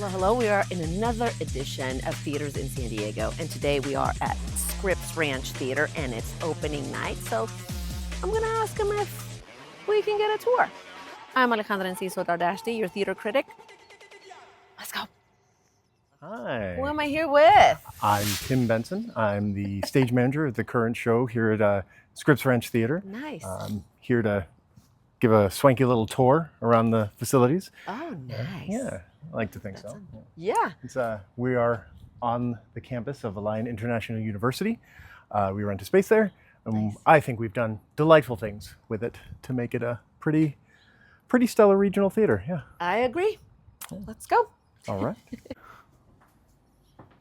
Hello, hello. We are in another edition of Theaters in San Diego, and today we are at Scripps Ranch Theatre, and it's opening night, so I'm going to ask them if we can get a tour. I'm Alejandra Enciso Dardashti, your theater critic. Let's go. Hi. Who am I here with? I'm Tim Benson. I'm the stage manager of the current show here at Scripps Ranch Theatre. Nice. I'm here to give a swanky little tour around the facilities. Oh, nice. Yeah, I like to think so. Yeah. We are on the campus of Alliant International University. We rent a space there. Nice. I think we've done delightful things with it to make it a pretty stellar regional theater. Yeah. I agree. Let's go. All right.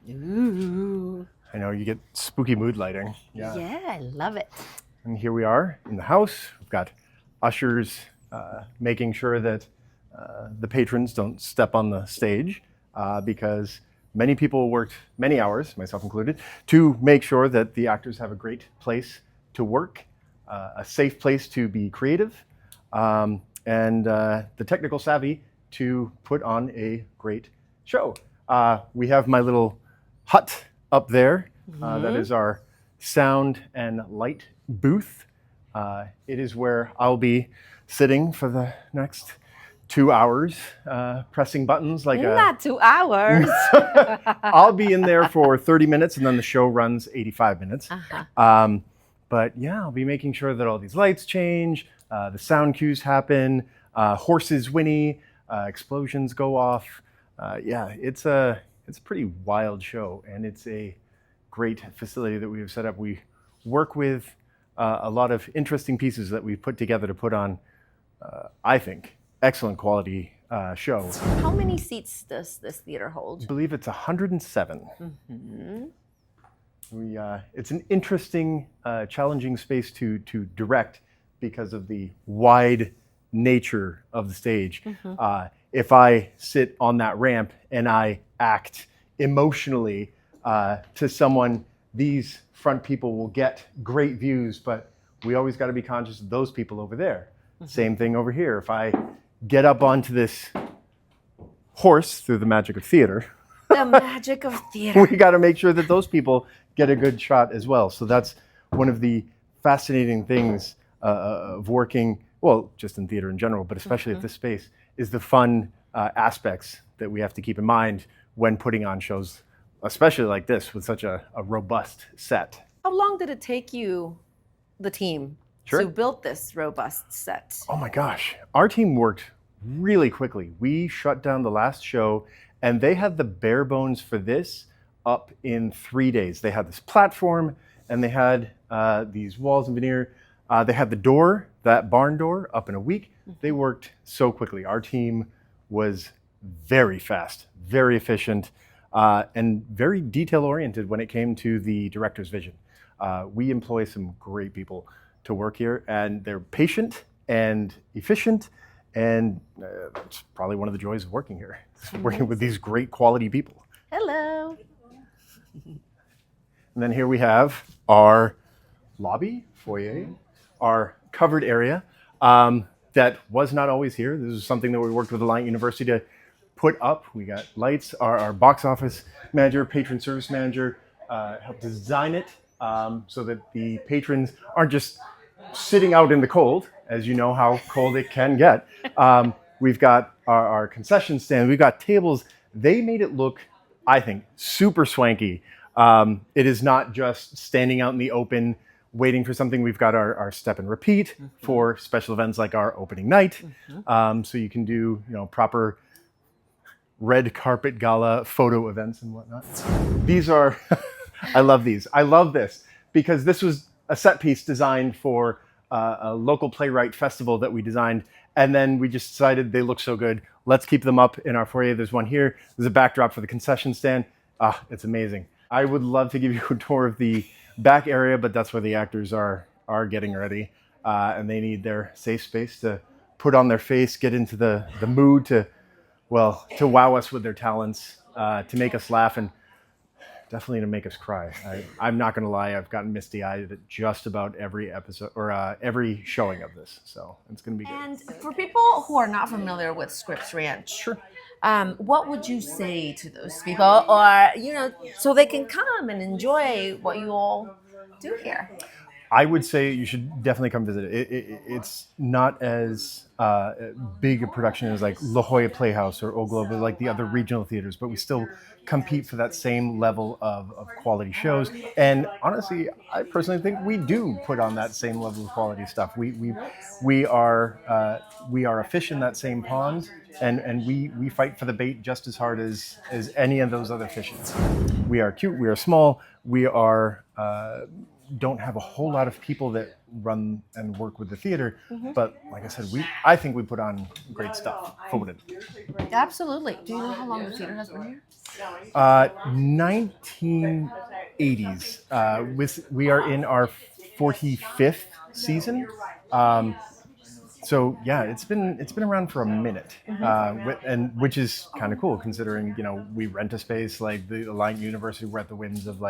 Ooh. I know you get spooky mood lighting. Yeah, I love it. And here we are in the house. We've got ushers making sure that the patrons don't step on the stage because many people worked many hours, myself included, to make sure that the actors have a great place to work, a safe place to be creative, and the technical savvy to put on a great show. We have my little hut up there. That is our sound and light booth. It is where I'll be sitting for the next 2 hours, pressing buttons like Not 2 hours. I'll be in there for 30 minutes and then the show runs 85 minutes. But yeah, I'll be making sure that all these lights change, the sound cues happen, horses whinny, explosions go off. Yeah, it's a pretty wild show, and it's a great facility that we have set up. We work with a lot of interesting pieces that we've put together to put on, I think, excellent quality show. How many seats does this theater hold? I believe it's 107. It's an interesting, challenging space to direct because of the wide nature of the stage. If I sit on that ramp and I act emotionally to someone, these front people will get great views, but we always got to be conscious of those people over there. Same thing over here. If I get up onto this horse through the magic of theater, The magic of theater. we got to make sure that those people get a good shot as well. So that's one of the fascinating things of working, well, just in theater in general, but especially at this space, is the fun aspects that we have to keep in mind when putting on shows, especially like this with such a robust set. How long did it take you, the team, Sure. to build this robust set? Oh my gosh, our team worked really quickly. We shut down the last show and they had the bare bones for this up in 3 days. They had this platform and they had these walls and veneer. They had the door, that barn door, up in a week. They worked so quickly. Our team was very fast, very efficient, and very detail-oriented when it came to the director's vision. We employ some great people to work here, and they're patient and efficient, and it's probably one of the joys of working here, working with these great quality people. Hello. And then here we have our lobby, foyer, our covered area that was not always here. This is something that we worked with Alliant University to put up. We got lights. Our box office manager, patron service manager helped design it so that the patrons aren't just sitting out in the cold, as you know how cold it can get. We've got our concession stand. We've got tables. They made it look, I think, super swanky. It is not just standing out in the open waiting for something. We've got our step and repeat for special events like our opening night. So you can do, proper red carpet gala photo events and whatnot. These are, I love these. I love this because this was a set piece designed for a local playwright festival that we designed. And then we just decided they look so good. Let's keep them up in our foyer. There's one here. There's a backdrop for the concession stand. It's amazing. I would love to give you a tour of the back area, but that's where the actors are getting ready. And they need their safe space to put on their face, get into the mood to wow us with their talents, to make us laugh and definitely to make us cry. I'm not going to lie, I've gotten misty-eyed at just about every episode or every showing of this, so it's going to be good. And for people who are not familiar with Scripps Ranch, what would you say to those people, or so they can come and enjoy what you all do here? I would say you should definitely come visit it. It's not as big a production as like La Jolla Playhouse or Old Globe, like the other regional theaters, but we still compete for that same level of quality shows. And honestly, I personally think we do put on that same level of quality stuff. We are a fish in that same pond, and we fight for the bait just as hard as any of those other fishes. We are cute. We are small. We are. Don't have a whole lot of people that run and work with the theater, but like I said, I think we put on great stuff for what it is. Absolutely. Do you know how long the theater has been here? 1980s. We are in our 45th season. So yeah, it's been around for a minute, and which is kind of cool considering we rent a space like the Alliant University. We're at the whims of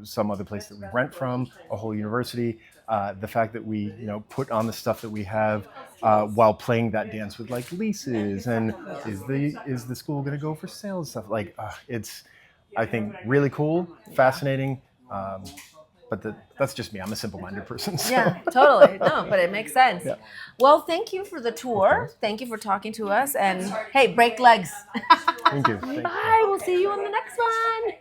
some other place that we rent from, a whole university. The fact that we put on the stuff that we have while playing that dance with like leases and is the school going to go for sale and stuff it's I think really cool, fascinating. But that's just me. I'm a simple-minded person. So. Yeah, totally. No, but it makes sense. Yeah. Well, thank you for the tour. Thank you for talking to us. And hey, break legs. Thank you. Bye. We'll see you on the next one.